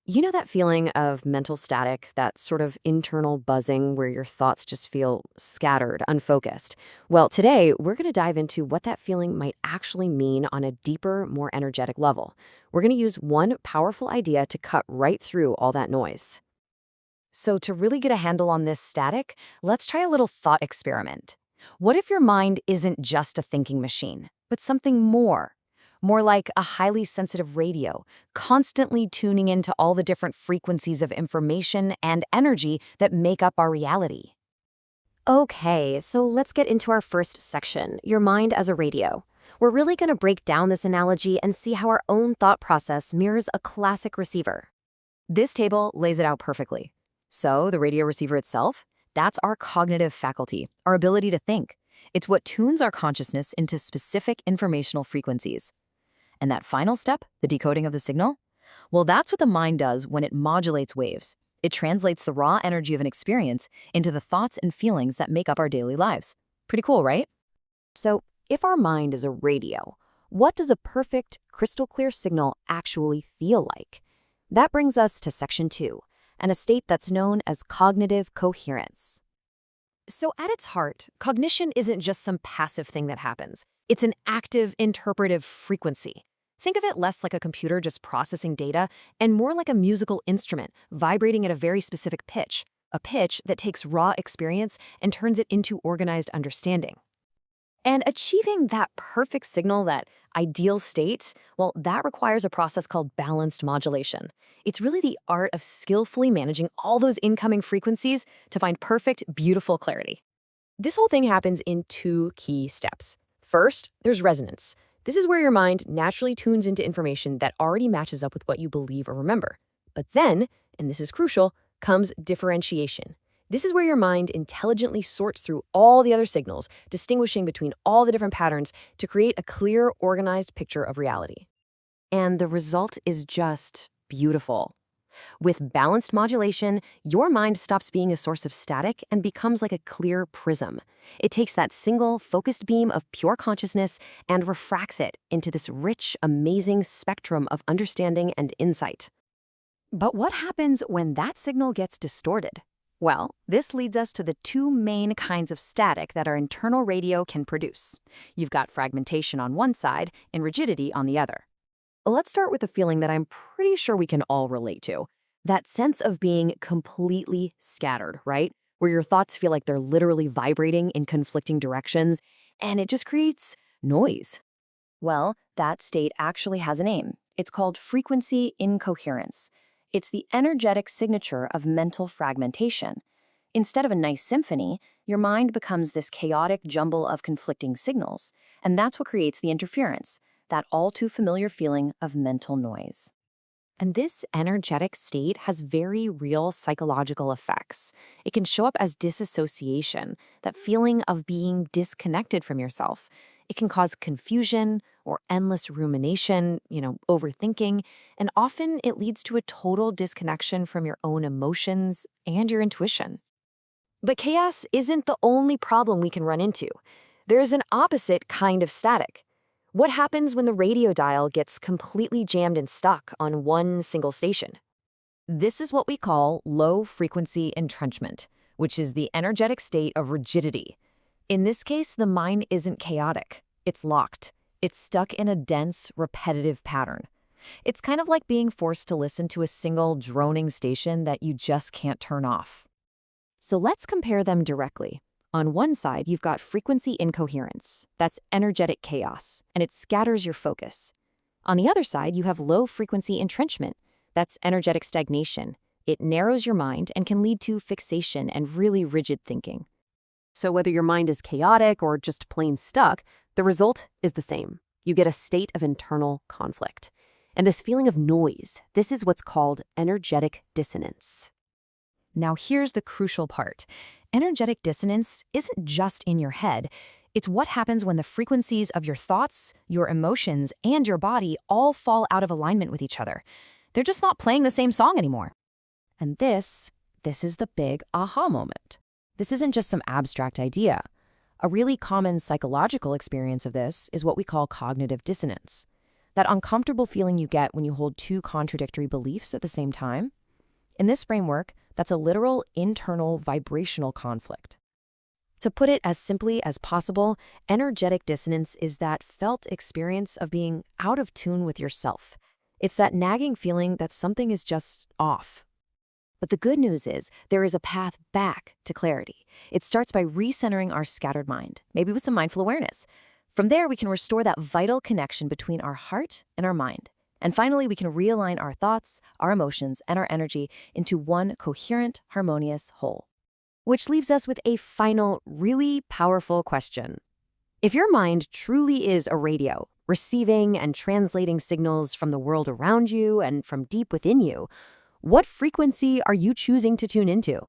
You know that feeling of mental static, that sort of internal buzzing where your thoughts just feel scattered, unfocused? Well, today we're going to dive into what that feeling might actually mean on a deeper, more energetic level. We're going to use one powerful idea to cut right through all that noise. So, to really get a handle on this static, let's try a little thought experiment. What if your mind isn't just a thinking machine, but something more? More like a highly sensitive radio, constantly tuning into all the different frequencies of information and energy that make up our reality. Okay, so let's get into our first section, your mind as a radio. We're really going to break down this analogy and see how our own thought process mirrors a classic receiver. This table lays it out perfectly. So, the radio receiver itself, that's our cognitive faculty, our ability to think. It's what tunes our consciousness into specific informational frequencies. And that final step, the decoding of the signal, well, that's what the mind does when it modulates waves. It translates the raw energy of an experience into the thoughts and feelings that make up our daily lives. Pretty cool, right? So, if our mind is a radio, what does a perfect, crystal clear signal actually feel like? That brings us to section 2, and a state that's known as cognitive coherence. So at its heart, cognition isn't just some passive thing that happens. It's an active, interpretive frequency. Think of it less like a computer just processing data and more like a musical instrument vibrating at a very specific pitch, a pitch that takes raw experience and turns it into organized understanding. And achieving that perfect signal, that ideal state, well, that requires a process called balanced modulation. It's really the art of skillfully managing all those incoming frequencies to find perfect, beautiful clarity. This whole thing happens in 2 key steps. First, there's resonance. This is where your mind naturally tunes into information that already matches up with what you believe or remember. But then, and this is crucial, comes differentiation. This is where your mind intelligently sorts through all the other signals, distinguishing between all the different patterns to create a clear, organized picture of reality. And the result is just beautiful. With balanced modulation, your mind stops being a source of static and becomes like a clear prism. It takes that single, focused beam of pure consciousness and refracts it into this rich, amazing spectrum of understanding and insight. But what happens when that signal gets distorted? Well, this leads us to the 2 main kinds of static that our internal radio can produce. You've got fragmentation on one side and rigidity on the other. Let's start with a feeling that I'm pretty sure we can all relate to. That sense of being completely scattered, right? Where your thoughts feel like they're literally vibrating in conflicting directions, and it just creates noise. Well, that state actually has a name. It's called frequency incoherence. It's the energetic signature of mental fragmentation. Instead of a nice symphony, your mind becomes this chaotic jumble of conflicting signals, and that's what creates the interference, that all too familiar feeling of mental noise. And this energetic state has very real psychological effects. It can show up as disassociation, that feeling of being disconnected from yourself. It can cause confusion or endless rumination, overthinking, and often it leads to a total disconnection from your own emotions and your intuition. But chaos isn't the only problem we can run into. There's an opposite kind of static. What happens when the radio dial gets completely jammed and stuck on one single station? This is what we call low-frequency entrenchment, which is the energetic state of rigidity. In this case, the mind isn't chaotic. It's locked. It's stuck in a dense, repetitive pattern. It's kind of like being forced to listen to a single droning station that you just can't turn off. So let's compare them directly. On one side, you've got frequency incoherence. That's energetic chaos, and it scatters your focus. On the other side, you have low-frequency entrenchment. That's energetic stagnation. It narrows your mind and can lead to fixation and really rigid thinking. So whether your mind is chaotic or just plain stuck, the result is the same. You get a state of internal conflict. And this feeling of noise, this is what's called energetic dissonance. Now here's the crucial part. Energetic dissonance isn't just in your head. It's what happens when the frequencies of your thoughts, your emotions, and your body all fall out of alignment with each other. They're just not playing the same song anymore. And this is the big aha moment. This isn't just some abstract idea. A really common psychological experience of this is what we call cognitive dissonance. that uncomfortable feeling you get when you hold two contradictory beliefs at the same time. In this framework, that's a literal internal vibrational conflict. To put it as simply as possible, energetic dissonance is that felt experience of being out of tune with yourself. It's that nagging feeling that something is just off. But the good news is there is a path back to clarity. It starts by recentering our scattered mind, maybe with some mindful awareness. From there, we can restore that vital connection between our heart and our mind. And finally, we can realign our thoughts, our emotions, and our energy into one coherent, harmonious whole. Which leaves us with a final, really powerful question. If your mind truly is a radio, receiving and translating signals from the world around you and from deep within you, what frequency are you choosing to tune into?